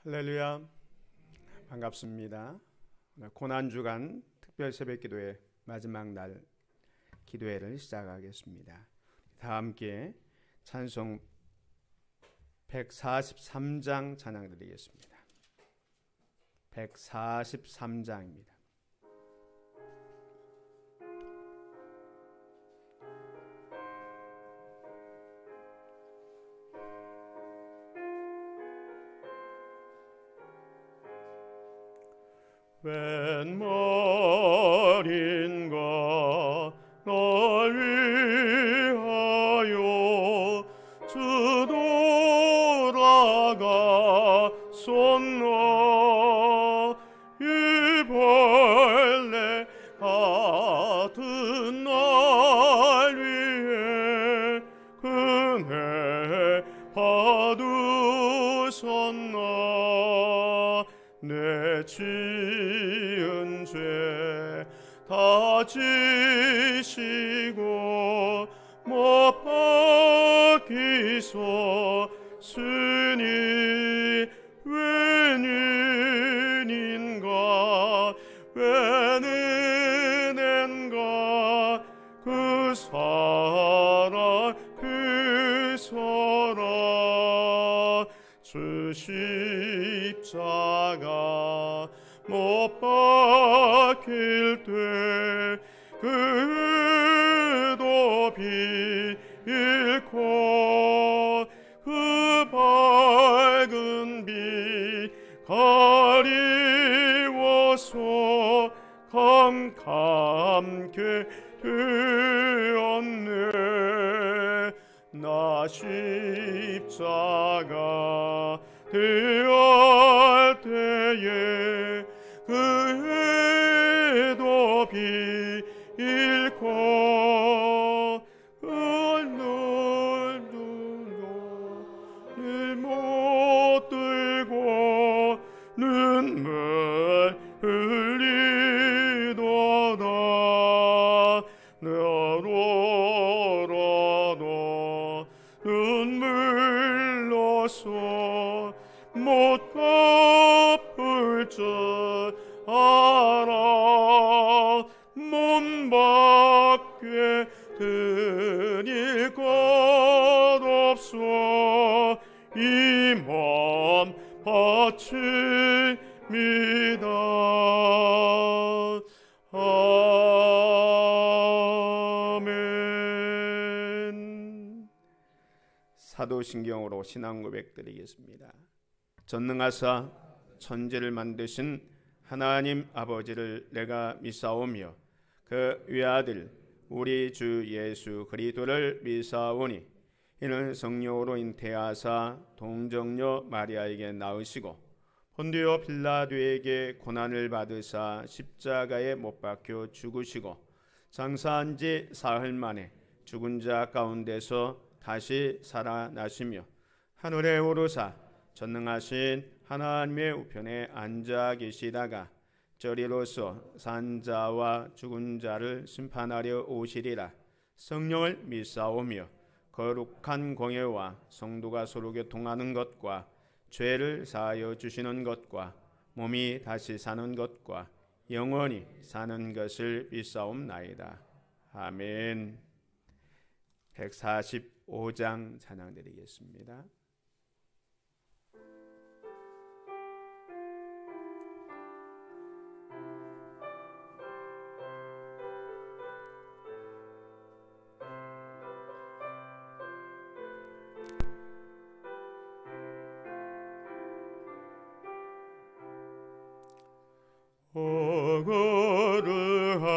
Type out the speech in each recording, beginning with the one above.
할렐루야, 반갑습니다. 고난주간 특별 새벽기도의 마지막 날 기도회를 시작하겠습니다. 다 함께 찬송 143장 찬양 드리겠습니다. 143장입니다. 웬 말인가 널 위하여 주 돌아가셨나. 이 벌레 같은 날 위해 은혜 받으셨나. 내 지은 죄 다 지시고 못 박히소 쓰니 웬일인가 웬 은혜인가 그 사랑 그 사랑 주 십자가 못 박힐 때 그도 비 잃고 그 밝은 빛 가리워서 캄캄케 되었네. 나 십자가 되었 때에 그도 비 잃고 눈을 못 들고 눈물 흘리도다. 너로라도 눈물로서 못 갚을 줄 알아. 몸 밖에 드릴 것 없어 이 몸 바칩니다. 아멘. 사도신경으로 신앙 고백 드리겠습니다. 전능하사 천지를 만드신 하나님 아버지를 내가 믿사오며 그 외아들 우리 주 예수 그리스도를 믿사오니 이는 성령으로 잉태하사 동정녀 마리아에게 낳으시고 본디오 빌라도에게 고난을 받으사 십자가에 못 박혀 죽으시고 장사한 지 사흘 만에 죽은 자 가운데서 다시 살아나시며 하늘에 오르사 전능하신 하나님의 우편에 앉아 계시다가 저리로서 산 자와 죽은 자를 심판하려 오시리라. 성령을 믿사오며 거룩한 공예와 성도가 서로 교통하는 것과 죄를 사하여 주시는 것과 몸이 다시 사는 것과 영원히 사는 것을 믿사옵나이다. 아멘. 145장 찬양 드리겠습니다.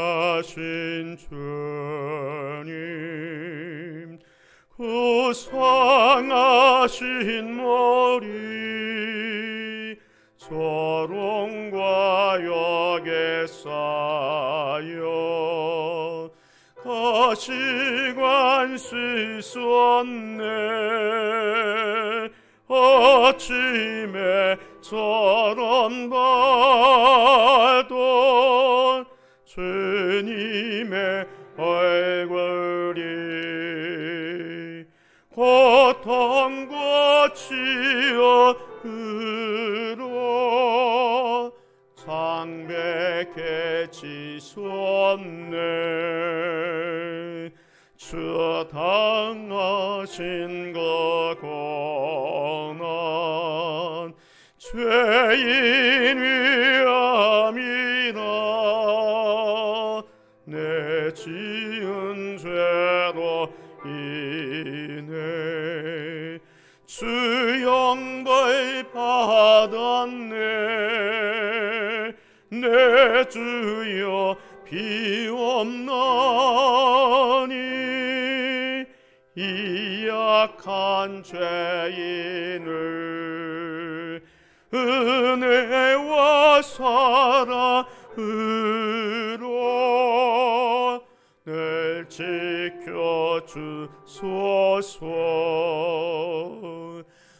거룩하신 주님 그 상하신 머리 조롱과 역에 쌓여 가시관 쓸 수 없네. 아침에 처럼 봐도 주님의 얼굴이 고통 영과 지혜로 창백해지셨네. 주 당하신 그 고난 죄인 위함이라. 내 지은 죄로 인해 주 형벌 받았네. 내 주여 비옵나니 이 약한 죄인을 은혜와 사랑으로 늘 지켜주소서.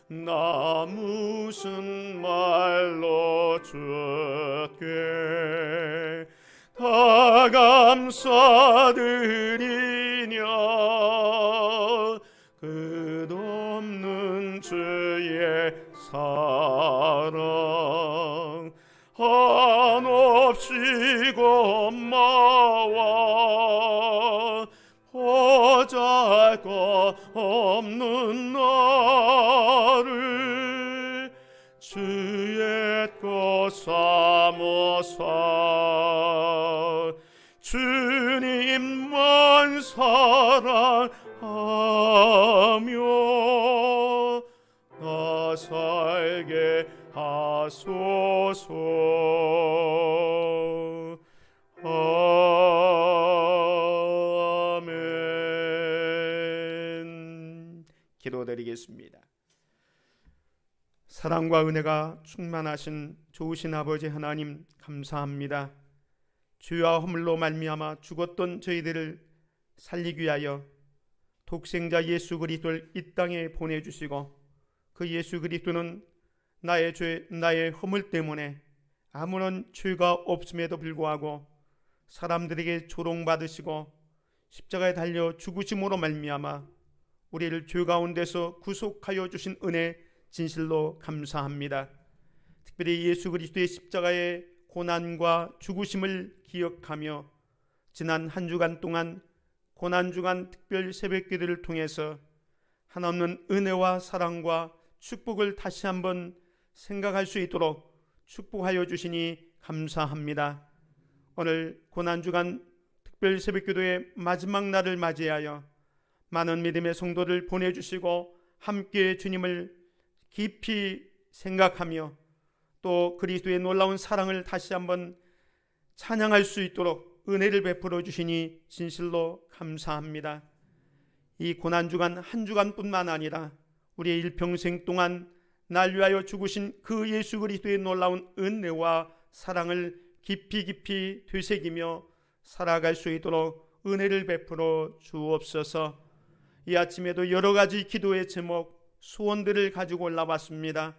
나 무슨 말로 주께 다 감사드리냐. 끝없는 주의 사랑 한없이 고마워. 보잘것없는 나를 주의 것 삼으사 주님만 사랑하며 나 살게 하소서. 아멘. 기도드리겠습니다. 사랑과 은혜가 충만하신 좋으신 아버지 하나님, 감사합니다. 죄와 허물로 말미암아 죽었던 저희들을 살리기 위하여 독생자 예수 그리스도를 이 땅에 보내주시고, 그 예수 그리스도는 나의 죄, 나의 허물 때문에 아무런 죄가 없음에도 불구하고 사람들에게 조롱받으시고 십자가에 달려 죽으심으로 말미암아 우리를 죄 가운데서 구속하여 주신 은혜 진실로 감사합니다. 특별히 예수 그리스도의 십자가의 고난과 죽으심을 기억하며 지난 한 주간 동안 고난주간 특별 새벽기도를 통해서 한없는 은혜와 사랑과 축복을 다시 한번 생각할 수 있도록 축복하여 주시니 감사합니다. 오늘 고난주간 특별 새벽기도의 마지막 날을 맞이하여 많은 믿음의 성도를 보내주시고 함께 주님을 깊이 생각하며 또 그리스도의 놀라운 사랑을 다시 한번 찬양할 수 있도록 은혜를 베풀어 주시니 진실로 감사합니다. 이 고난주간 한 주간뿐만 아니라 우리의 일평생 동안 날 위하여 죽으신 그 예수 그리스도의 놀라운 은혜와 사랑을 깊이 되새기며 살아갈 수 있도록 은혜를 베풀어 주옵소서. 이 아침에도 여러 가지 기도의 제목, 소원들을 가지고 올라왔습니다.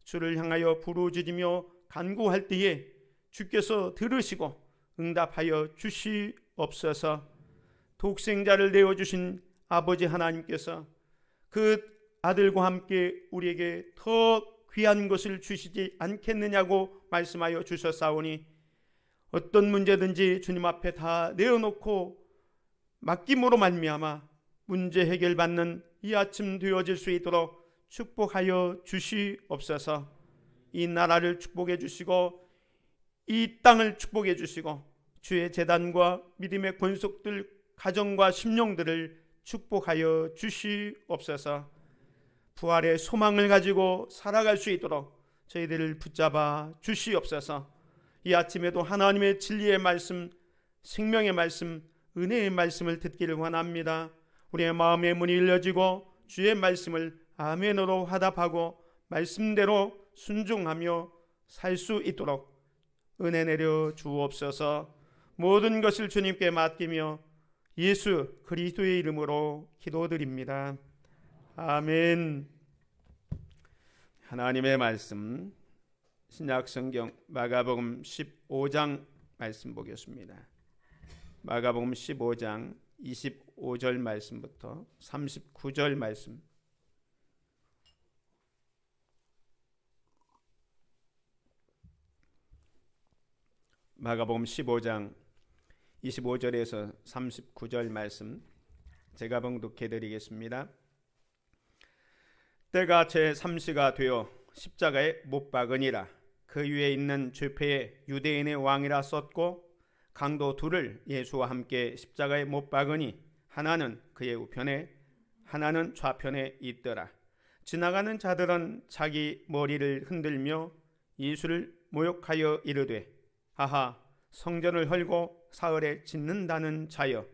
주를 향하여 부르짖으며 간구할 때에 주께서 들으시고 응답하여 주시옵소서. 독생자를 내어주신 아버지 하나님께서 그 아들과 함께 우리에게 더 귀한 것을 주시지 않겠느냐고 말씀하여 주셨사오니 어떤 문제든지 주님 앞에 다 내어놓고 맡김으로 말미암아 문제 해결받는 이 아침 되어질 수 있도록 축복하여 주시옵소서. 이 나라를 축복해 주시고 이 땅을 축복해 주시고 주의 재단과 믿음의 권속들, 가정과 심령들을 축복하여 주시옵소서. 부활의 소망을 가지고 살아갈 수 있도록 저희들을 붙잡아 주시옵소서. 이 아침에도 하나님의 진리의 말씀, 생명의 말씀, 은혜의 말씀을 듣기를 원합니다. 우리의 마음의 문이 열려지고 주의 말씀을 아멘으로 화답하고 말씀대로 순종하며 살 수 있도록 은혜 내려 주옵소서. 모든 것을 주님께 맡기며 예수 그리스도의 이름으로 기도드립니다. 아멘. 하나님의 말씀, 신약성경 마가복음 15장 말씀 보겠습니다. 마가복음 15장 25절 말씀부터 39절 말씀. 마가복음 15장 25절에서 39절 말씀 제가 봉독해 드리겠습니다. 때가 제3시가 되어 십자가에 못 박으니라. 그 위에 있는 죄패에 유대인의 왕이라 썼고 강도 둘을 예수와 함께 십자가에 못 박으니 하나는 그의 우편에 하나는 좌편에 있더라. 지나가는 자들은 자기 머리를 흔들며 예수를 모욕하여 이르되 하하, 성전을 헐고 사흘에 짓는다는 자여,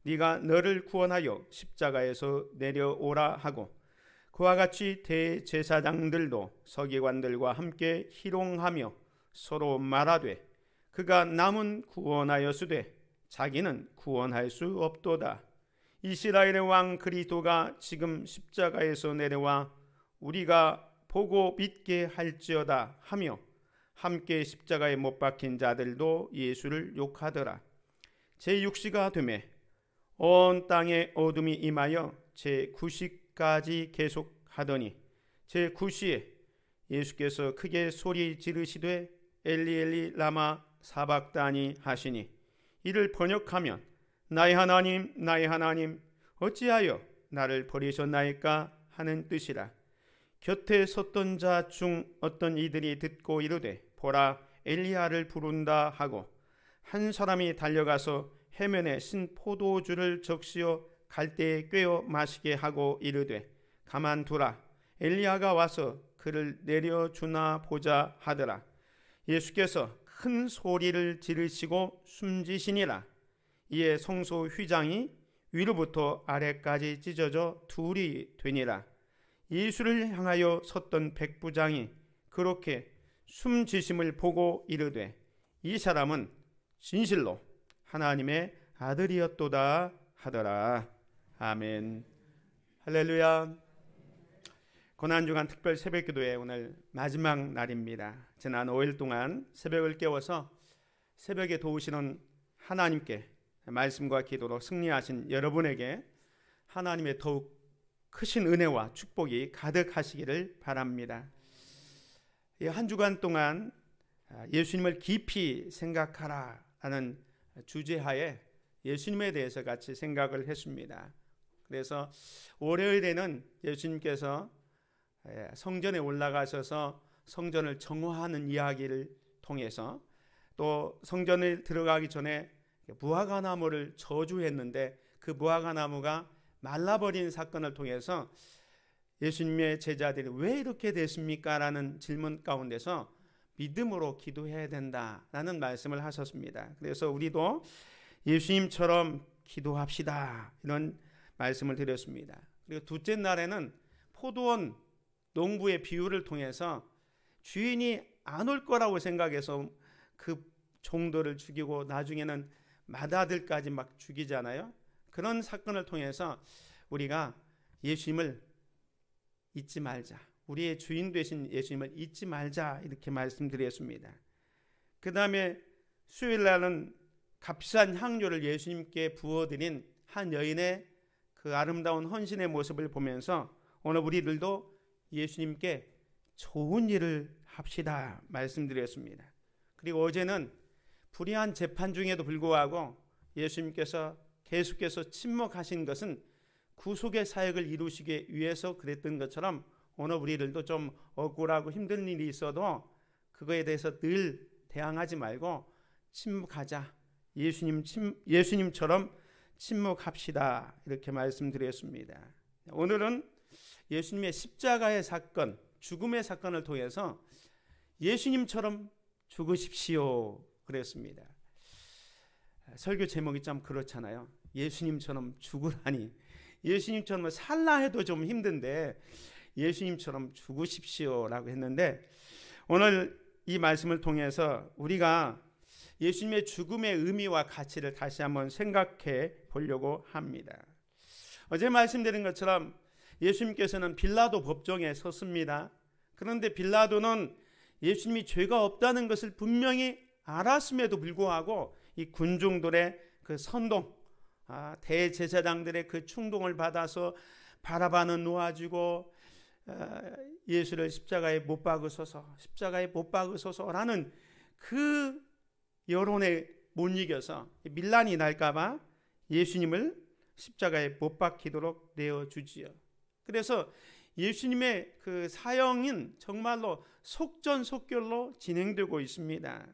네가 너를 구원하여 십자가에서 내려오라 하고, 그와 같이 대제사장들도 서기관들과 함께 희롱하며 서로 말하되 그가 남은 구원하였으되 자기는 구원할 수 없도다. 이스라엘의 왕 그리스도가 지금 십자가에서 내려와 우리가 보고 믿게 할지어다 하며 함께 십자가에 못 박힌 자들도 예수를 욕하더라. 제6시가 되매 온 땅에 어둠이 임하여 제9시까지 계속하더니 제9시에 예수께서 크게 소리 지르시되 엘리 엘리 라마 사박다니 하시니 이를 번역하면 나의 하나님 어찌하여 나를 버리셨나이까 하는 뜻이라. 곁에 섰던 자 중 어떤 이들이 듣고 이르되 보라, 엘리야를 부른다 하고, 한 사람이 달려가서 해면에 신 포도주를 적시어 갈대에 꿰어 마시게 하고 이르되 가만두라, 엘리야가 와서 그를 내려주나 보자 하더라. 예수께서 큰 소리를 지르시고 숨지시니라. 이에 성소 휘장이 위로부터 아래까지 찢어져 둘이 되니라. 예수를 향하여 섰던 백부장이 그렇게 숨지심을 보고 이르되 이 사람은 진실로 하나님의 아들이었도다 하더라. 아멘. 할렐루야. 고난주간 특별 새벽기도회 오늘 마지막 날입니다. 지난 5일 동안 새벽을 깨워서 새벽에 도우시는 하나님께 말씀과 기도로 승리하신 여러분에게 하나님의 더욱 크신 은혜와 축복이 가득하시기를 바랍니다. 한 주간 동안 예수님을 깊이 생각하라 라는 주제하에 예수님에 대해서 같이 생각을 했습니다. 그래서 월요일에는 예수님께서 성전에 올라가셔서 성전을 정화하는 이야기를 통해서, 또 성전에 들어가기 전에 무화과나무를 저주했는데 그 무화과나무가 말라버린 사건을 통해서 예수님의 제자들이 왜 이렇게 됐습니까? 라는 질문 가운데서 믿음으로 기도해야 된다라는 말씀을 하셨습니다. 그래서 우리도 예수님처럼 기도합시다 이런 말씀을 드렸습니다. 그리고 둘째 날에는 포도원 농부의 비유를 통해서 주인이 안 올 거라고 생각해서 그 종들을 죽이고 나중에는 맏아들까지 막 죽이잖아요. 그런 사건을 통해서 우리가 예수님을 잊지 말자, 우리의 주인 되신 예수님을 잊지 말자 이렇게 말씀드렸습니다. 그 다음에 수요일 날은 값비싼 향료를 예수님께 부어드린 한 여인의 그 아름다운 헌신의 모습을 보면서 오늘 우리들도 예수님께 좋은 일을 합시다 말씀드렸습니다. 그리고 어제는 불의한 재판 중에도 불구하고 예수님께서 계속해서 침묵하신 것은 구속의 사역을 이루시기 위해서 그랬던 것처럼 오늘 우리들도 좀 억울하고 힘든 일이 있어도 그거에 대해서 늘 대항하지 말고 침묵하자, 예수님처럼 침묵합시다 이렇게 말씀드렸습니다. 오늘은 예수님의 십자가의 사건, 죽음의 사건을 통해서 예수님처럼 죽으십시오 그랬습니다. 설교 제목이 좀 그렇잖아요. 예수님처럼 죽으라니, 예수님처럼 살라 해도 좀 힘든데 예수님처럼 죽으십시오라고 했는데, 오늘 이 말씀을 통해서 우리가 예수님의 죽음의 의미와 가치를 다시 한번 생각해 보려고 합니다. 어제 말씀드린 것처럼 예수님께서는 빌라도 법정에 섰습니다. 그런데 빌라도는 예수님이 죄가 없다는 것을 분명히 알았음에도 불구하고 이 군중들의 그 선동, 대제사장들의 그 충동을 받아서 바라바는 놓아주고 예수를 십자가에 못 박으소서, 십자가에 못 박으소서라는 그 여론에 못 이겨서 밀란이 날까봐 예수님을 십자가에 못 박히도록 내어주지요. 그래서 예수님의 그 사형은 정말로 속전속결로 진행되고 있습니다.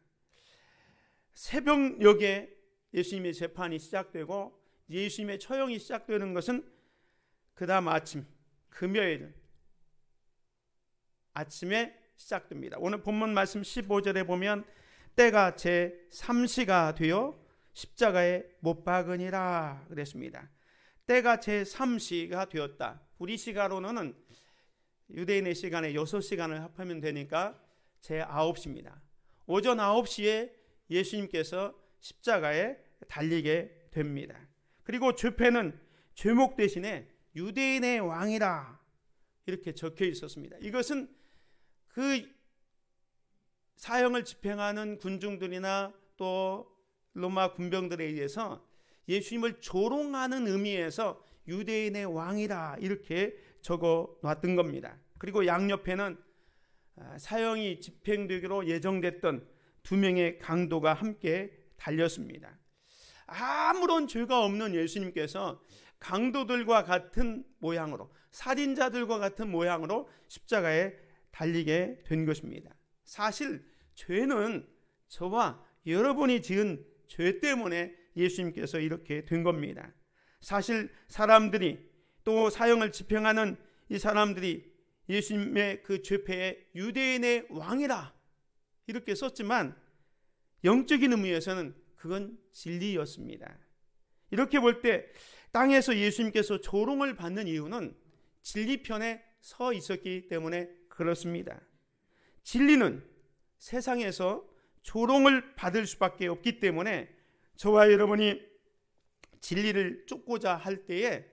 새벽녘에 예수님의 재판이 시작되고 예수님의 처형이 시작되는 것은 그 다음 아침 금요일 아침에 시작됩니다. 오늘 본문 말씀 15절에 보면 때가 제3시가 되어 십자가에 못 박으니라 그랬습니다. 때가 제3시가 되었다. 우리 시간으로는 유대인의 시간에 6시간을 합하면 되니까 제9시입니다. 오전 9시에 예수님께서 십자가에 달리게 됩니다. 그리고 죄패는 죄목 대신에 유대인의 왕이라 이렇게 적혀 있었습니다. 이것은 그 사형을 집행하는 군중들이나 또 로마 군병들에 의해서 예수님을 조롱하는 의미에서 유대인의 왕이라 이렇게 적어 놨던 겁니다. 그리고 양옆에는 사형이 집행되기로 예정됐던 2명의 강도가 함께 달렸습니다. 아무런 죄가 없는 예수님께서 강도들과 같은 모양으로, 살인자들과 같은 모양으로 십자가에 달리게 된 것입니다. 사실 죄는 저와 여러분이 지은 죄 때문에 예수님께서 이렇게 된 겁니다. 사실 사람들이 또 사형을 집행하는 이 사람들이 예수님의 그 죄패에 유대인의 왕이라 이렇게 썼지만 영적인 의미에서는 그건 진리였습니다. 이렇게 볼 때 땅에서 예수님께서 조롱을 받는 이유는 진리편에 서 있었기 때문에 그렇습니다. 진리는 세상에서 조롱을 받을 수밖에 없기 때문에 저와 여러분이 진리를 쫓고자 할 때에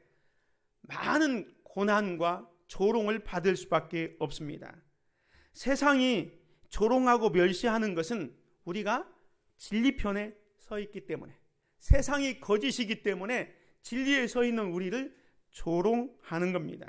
많은 고난과 조롱을 받을 수밖에 없습니다. 세상이 조롱하고 멸시하는 것은 우리가 진리편에 서 있기 때문에, 세상이 거짓이기 때문에 진리에 서 있는 우리를 조롱하는 겁니다.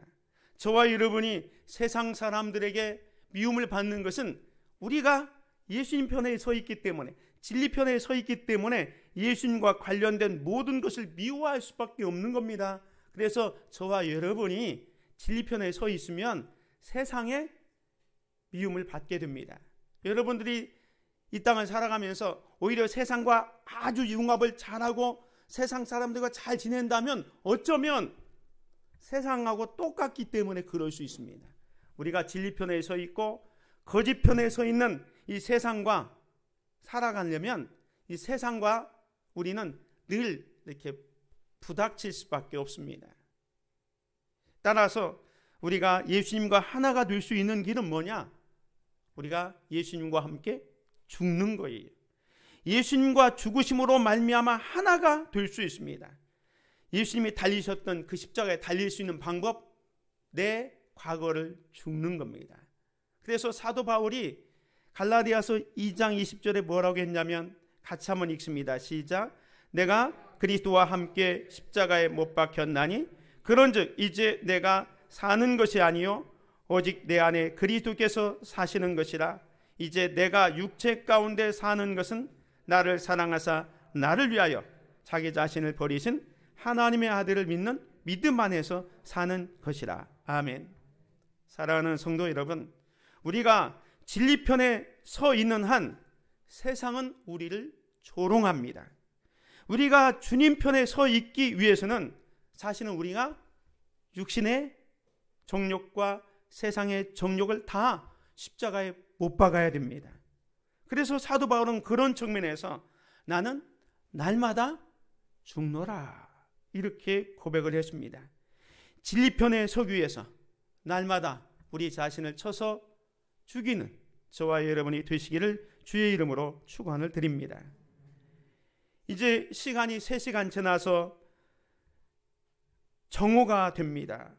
저와 여러분이 세상 사람들에게 미움을 받는 것은 우리가 예수님 편에 서 있기 때문에, 진리 편에 서 있기 때문에 예수님과 관련된 모든 것을 미워할 수밖에 없는 겁니다. 그래서 저와 여러분이 진리 편에 서 있으면 세상에 미움을 받게 됩니다. 여러분들이 이 땅을 살아가면서 오히려 세상과 아주 융합을 잘하고 세상 사람들과 잘 지낸다면 어쩌면 세상하고 똑같기 때문에 그럴 수 있습니다. 우리가 진리 편에 서 있고 거짓 편에 서 있는 이 세상과 살아가려면 이 세상과 우리는 늘 이렇게 부닥칠 수밖에 없습니다. 따라서 우리가 예수님과 하나가 될 수 있는 길은 뭐냐? 우리가 예수님과 함께 죽는 거예요. 예수님과 죽으심으로 말미암아 하나가 될 수 있습니다. 예수님이 달리셨던 그 십자가에 달릴 수 있는 방법, 내 과거를 죽는 겁니다. 그래서 사도 바울이 갈라디아서 2장 20절에 뭐라고 했냐면 같이 한번 읽습니다. 시작. 내가 그리스도와 함께 십자가에 못 박혔나니 그런즉 이제 내가 사는 것이 아니요 오직 내 안에 그리스도께서 사시는 것이라. 이제 내가 육체 가운데 사는 것은 나를 사랑하사 나를 위하여 자기 자신을 버리신 하나님의 아들을 믿는 믿음 안에서 사는 것이라. 아멘. 사랑하는 성도 여러분, 우리가 진리편에 서 있는 한 세상은 우리를 조롱합니다. 우리가 주님 편에 서 있기 위해서는 사실은 우리가 육신의 정욕과 세상의 정욕을 다 십자가에 못 박아야 됩니다. 그래서 사도 바울은 그런 측면에서 나는 날마다 죽노라 이렇게 고백을 했습니다. 진리편에 서기 위해서 날마다 우리 자신을 쳐서 죽이는 저와 여러분이 되시기를 주의 이름으로 축원을 드립니다. 이제 시간이 3시간 지나서 정오가 됩니다.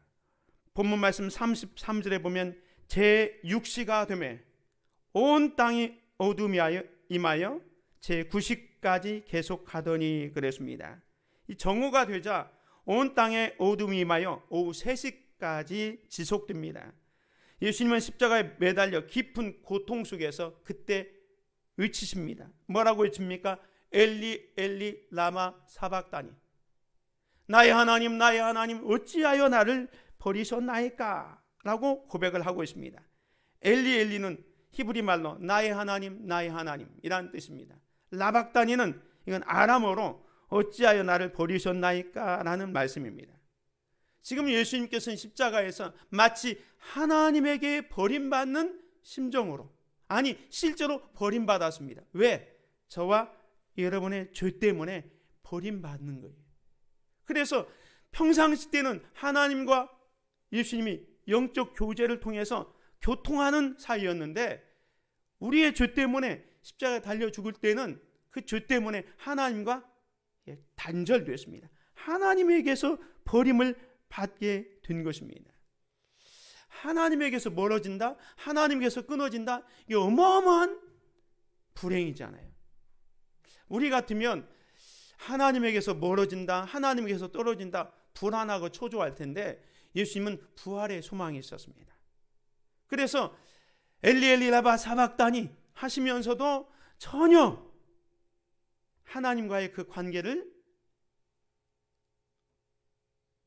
본문 말씀 33절에 보면 제6시가 되매 온 땅이 어둠이 임하여 제9시까지 계속하더니 그랬습니다. 이 정오가 되자 온 땅에 어둠이 임하여 오후 3시까지 지속됩니다. 예수님은 십자가에 매달려 깊은 고통 속에서 그때 외치십니다. 뭐라고 외칩니까? 엘리 엘리 라마 사박다니. 나의 하나님 나의 하나님 어찌하여 나를 버리셨나이까? 라고 고백을 하고 있습니다. 엘리 엘리는 히브리 말로 나의 하나님 나의 하나님이라는 뜻입니다. 라박다니는 이건 아람어로 어찌하여 나를 버리셨나이까? 라는 말씀입니다. 지금 예수님께서는 십자가에서 마치 하나님에게 버림받는 심정으로, 아니 실제로 버림받았습니다. 왜? 저와 여러분의 죄 때문에 버림받는 거예요. 그래서 평상시 때는 하나님과 예수님이 영적 교제를 통해서 교통하는 사이였는데, 우리의 죄 때문에 십자가에 달려 죽을 때는 그 죄 때문에 하나님과 단절됐습니다. 하나님에게서 버림을 받게 된 것입니다. 하나님에게서 멀어진다, 하나님에게서 끊어진다, 이게 어마어마한 불행이잖아요. 우리 같으면 하나님에게서 멀어진다, 하나님에게서 떨어진다, 불안하고 초조할 텐데 예수님은 부활의 소망이 있었습니다. 그래서 엘리 엘리 라마 사박다니 하시면서도 전혀 하나님과의 그 관계를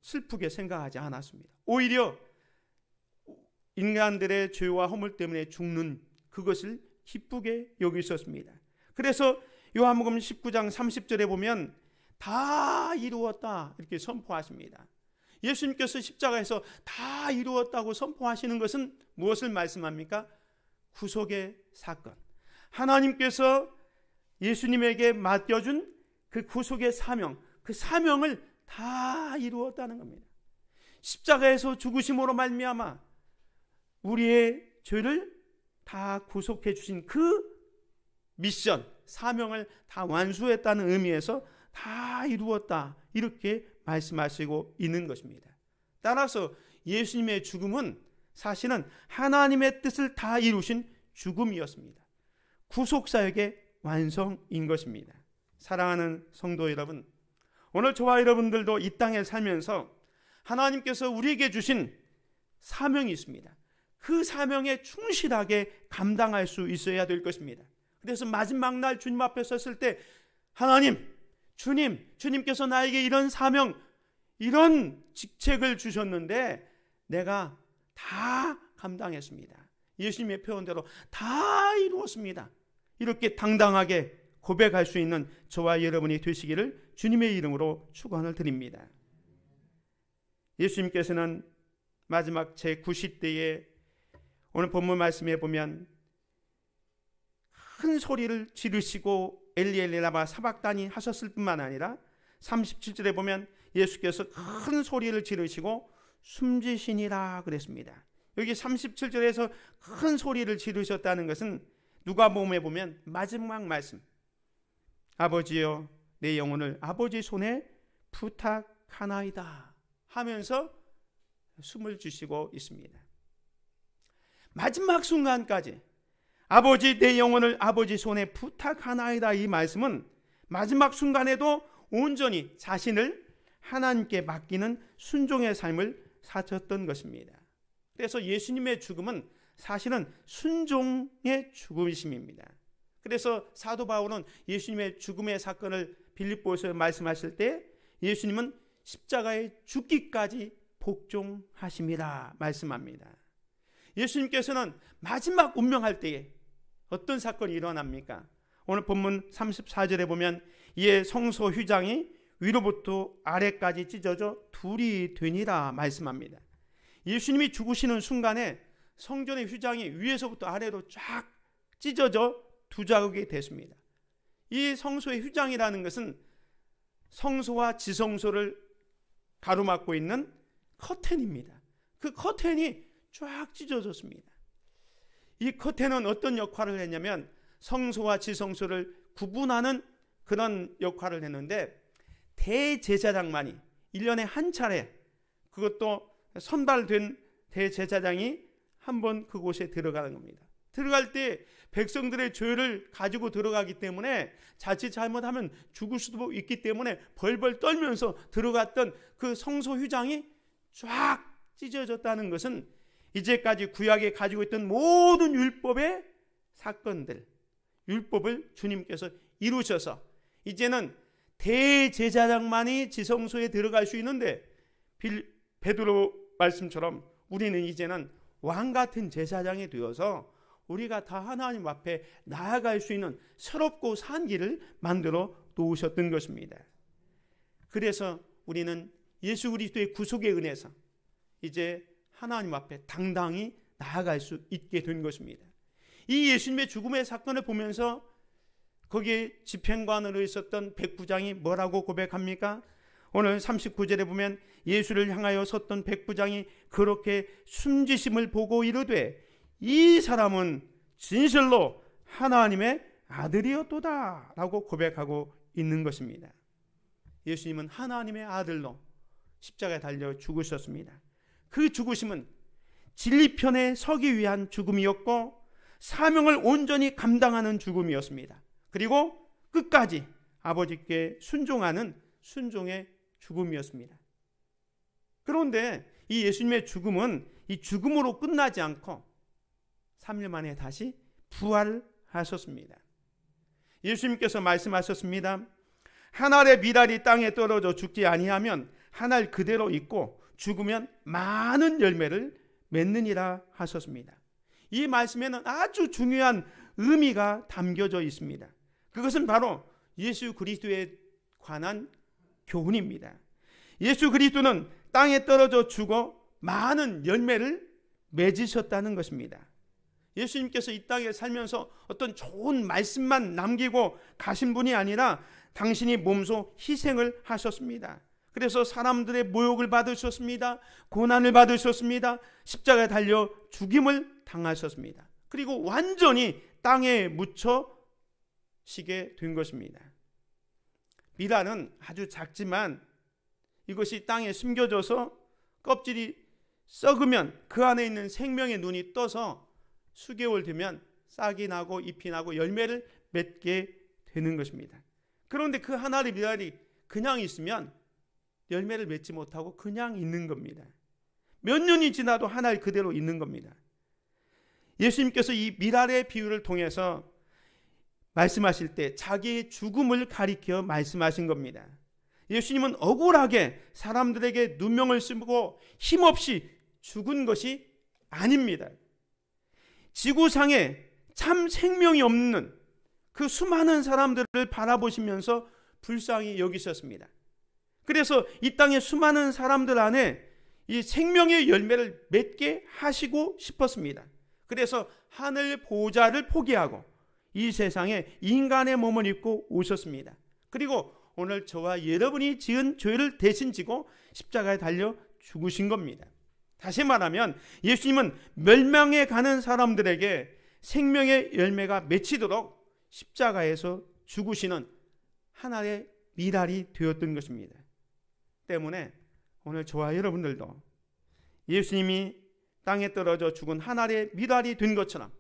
슬프게 생각하지 않았습니다. 오히려 인간들의 죄와 허물 때문에 죽는 그것을 기쁘게 여기 있었습니다. 그래서 요한복음 19장 30절에 보면 다 이루었다 이렇게 선포하십니다. 예수님께서 십자가에서 다 이루었다고 선포하시는 것은 무엇을 말씀합니까? 구속의 사건. 하나님께서 예수님에게 맡겨준 그 구속의 사명, 그 사명을 다 이루었다는 겁니다. 십자가에서 죽으심으로 말미암아 우리의 죄를 다 구속해 주신 그 미션, 사명을 다 완수했다는 의미에서 다 이루었다 이렇게 말씀하시고 있는 것입니다. 따라서 예수님의 죽음은 사실은 하나님의 뜻을 다 이루신 죽음이었습니다. 구속사역의 완성인 것입니다. 사랑하는 성도 여러분, 오늘 저와 여러분들도 이 땅에 살면서 하나님께서 우리에게 주신 사명이 있습니다. 그 사명에 충실하게 감당할 수 있어야 될 것입니다. 그래서 마지막 날 주님 앞에 섰을 때 하나님, 주님께서 나에게 이런 사명, 이런 직책을 주셨는데 내가 다 감당했습니다. 예수님의 표현대로 다 이루었습니다. 이렇게 당당하게 고백할 수 있는 저와 여러분이 되시기를 주님의 이름으로 축원을 드립니다. 예수님께서는 마지막 제90대에 오늘 본문 말씀에 보면 큰 소리를 지르시고 엘리 엘리 라마 사박다니 하셨을 뿐만 아니라 37절에 보면 예수께서 큰 소리를 지르시고 숨지시니라 그랬습니다. 여기 37절에서 큰 소리를 지르셨다는 것은 누가복음에 보면 마지막 말씀, 아버지여 내 영혼을 아버지 손에 부탁하나이다 하면서 숨을 주시고 있습니다. 마지막 순간까지 아버지 내 영혼을 아버지 손에 부탁하나이다 이 말씀은 마지막 순간에도 온전히 자신을 하나님께 맡기는 순종의 삶을 사셨던 것입니다. 그래서 예수님의 죽음은 사실은 순종의 죽음이심입니다. 그래서 사도 바울은 예수님의 죽음의 사건을 빌립보에서 말씀하실 때 예수님은 십자가에 죽기까지 복종하심이라 말씀합니다. 예수님께서는 마지막 운명할 때에 어떤 사건이 일어납니까? 오늘 본문 34절에 보면 이에 성소 휘장이 위로부터 아래까지 찢어져 둘이 되니라 말씀합니다. 예수님이 죽으시는 순간에 성전의 휘장이 위에서부터 아래로 쫙 찢어져 두 자국이 됐습니다. 이 성소의 휘장이라는 것은 성소와 지성소를 가로막고 있는 커튼입니다. 그 커튼이 쫙 찢어졌습니다. 이 커튼은 어떤 역할을 했냐면 성소와 지성소를 구분하는 그런 역할을 했는데 대제사장만이 1년에 한 차례, 그것도 선발된 대제사장이 한번 그곳에 들어가는 겁니다. 들어갈 때 백성들의 죄를 가지고 들어가기 때문에 자칫 잘못하면 죽을 수도 있기 때문에 벌벌 떨면서 들어갔던 그 성소 휘장이 쫙 찢어졌다는 것은 이제까지 구약에 가지고 있던 모든 율법의 사건들, 율법을 주님께서 이루셔서 이제는 대제사장만이 지성소에 들어갈 수 있는데 베드로 말씀처럼 우리는 이제는 왕같은 제사장이 되어서 우리가 다 하나님 앞에 나아갈 수 있는 새롭고 산 길을 만들어 놓으셨던 것입니다. 그래서 우리는 예수 그리스도의 구속의 은혜에서 이제 하나님 앞에 당당히 나아갈 수 있게 된 것입니다. 이 예수님의 죽음의 사건을 보면서 거기에 집행관으로 있었던 백부장이 뭐라고 고백합니까? 오늘 39절에 보면 예수를 향하여 섰던 백부장이 그렇게 숨지심을 보고 이르되 이 사람은 진실로 하나님의 아들이었도다 라고 고백하고 있는 것입니다. 예수님은 하나님의 아들로 십자가에 달려 죽으셨습니다. 그 죽으심은 진리편에 서기 위한 죽음이었고 사명을 온전히 감당하는 죽음이었습니다. 그리고 끝까지 아버지께 순종하는 순종의 죽음이었습니다. 그런데 이 예수님의 죽음은 이 죽음으로 끝나지 않고 3일 만에 다시 부활하셨습니다. 예수님께서 말씀하셨습니다. 한 알의 미랄이 땅에 떨어져 죽지 아니하면 한 알 그대로 있고 죽으면 많은 열매를 맺느니라 하셨습니다. 이 말씀에는 아주 중요한 의미가 담겨져 있습니다. 그것은 바로 예수 그리스도에 관한 교훈입니다. 예수 그리스도는 땅에 떨어져 죽어 많은 열매를 맺으셨다는 것입니다. 예수님께서 이 땅에 살면서 어떤 좋은 말씀만 남기고 가신 분이 아니라 당신이 몸소 희생을 하셨습니다. 그래서 사람들의 모욕을 받으셨습니다. 고난을 받으셨습니다. 십자가에 달려 죽임을 당하셨습니다. 그리고 완전히 땅에 묻혀지게 된 것입니다. 미랄은 아주 작지만 이것이 땅에 숨겨져서 껍질이 썩으면 그 안에 있는 생명의 눈이 떠서 수개월 되면 싹이 나고 잎이 나고 열매를 맺게 되는 것입니다. 그런데 그 하나의 미랄이 그냥 있으면 열매를 맺지 못하고 그냥 있는 겁니다. 몇 년이 지나도 하나의 그대로 있는 겁니다. 예수님께서 이 미랄의 비유를 통해서 말씀하실 때 자기의 죽음을 가리켜 말씀하신 겁니다. 예수님은 억울하게 사람들에게 누명을 쓰고 힘없이 죽은 것이 아닙니다. 지구상에 참 생명이 없는 그 수많은 사람들을 바라보시면서 불쌍히 여기셨습니다. 그래서 이 땅의 수많은 사람들 안에 이 생명의 열매를 맺게 하시고 싶었습니다. 그래서 하늘 보좌를 포기하고 이 세상에 인간의 몸을 입고 오셨습니다. 그리고 오늘 저와 여러분이 지은 죄를 대신 지고 십자가에 달려 죽으신 겁니다. 다시 말하면 예수님은 멸망에 가는 사람들에게 생명의 열매가 맺히도록 십자가에서 죽으시는 하나의 미랄이 되었던 것입니다. 때문에 오늘 저와 여러분들도 예수님이 땅에 떨어져 죽은 하나의 미랄이 된 것처럼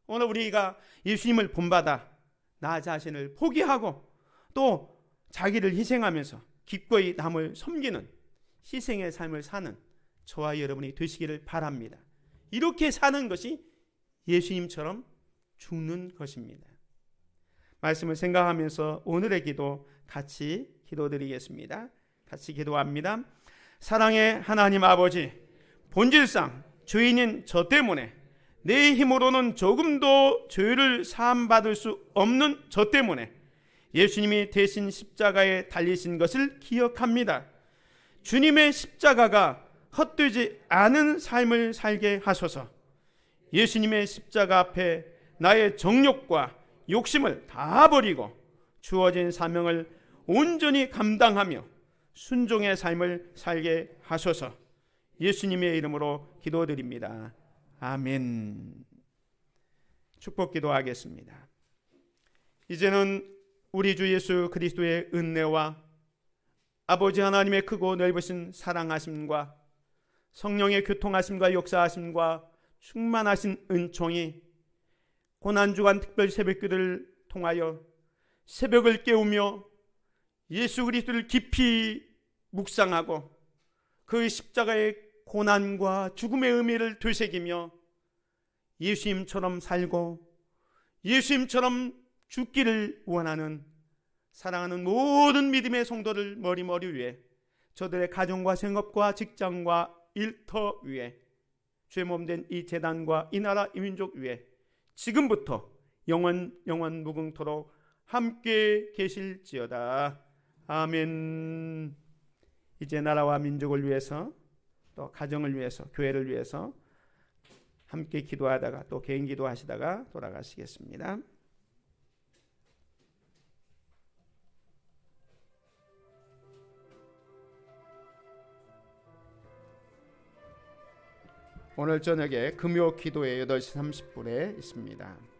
오늘 우리가 예수님을 본받아 나 자신을 포기하고 또 자기를 희생하면서 기꺼이 남을 섬기는 희생의 삶을 사는 저와 여러분이 되시기를 바랍니다. 이렇게 사는 것이 예수님처럼 죽는 것입니다. 말씀을 생각하면서 오늘의 기도 같이 기도드리겠습니다. 같이 기도합니다. 사랑의 하나님 아버지, 본질상 죄인인 저 때문에 내 힘으로는 조금도 죄를 사함받을 수 없는 저 때문에 예수님이 대신 십자가에 달리신 것을 기억합니다. 주님의 십자가가 헛되지 않은 삶을 살게 하소서. 예수님의 십자가 앞에 나의 정욕과 욕심을 다 버리고 주어진 사명을 온전히 감당하며 순종의 삶을 살게 하소서. 예수님의 이름으로 기도드립니다. 아멘. 축복 기도하겠습니다. 이제는 우리 주 예수 그리스도의 은혜와 아버지 하나님의 크고 넓으신 사랑하심과 성령의 교통하심과 역사하심과 충만하신 은총이 고난주간 특별 새벽기도를 통하여 새벽을 깨우며 예수 그리스도를 깊이 묵상하고 그 십자가의 고난과 죽음의 의미를 되새기며 예수님처럼 살고 예수님처럼 죽기를 원하는 사랑하는 모든 믿음의 성도들 머리 위에, 저들의 가정과 생업과 직장과 일터 위에, 죄 몸된 이 재단과 이 나라 이 민족 위에 지금부터 영원 무궁토록 함께 계실지어다. 아멘. 이제 나라와 민족을 위해서, 또 가정을 위해서, 교회를 위해서 함께 기도하다가 또 개인 기도하시다가 돌아가시겠습니다. 오늘 저녁에 금요 기도회 8시 30분에 있습니다.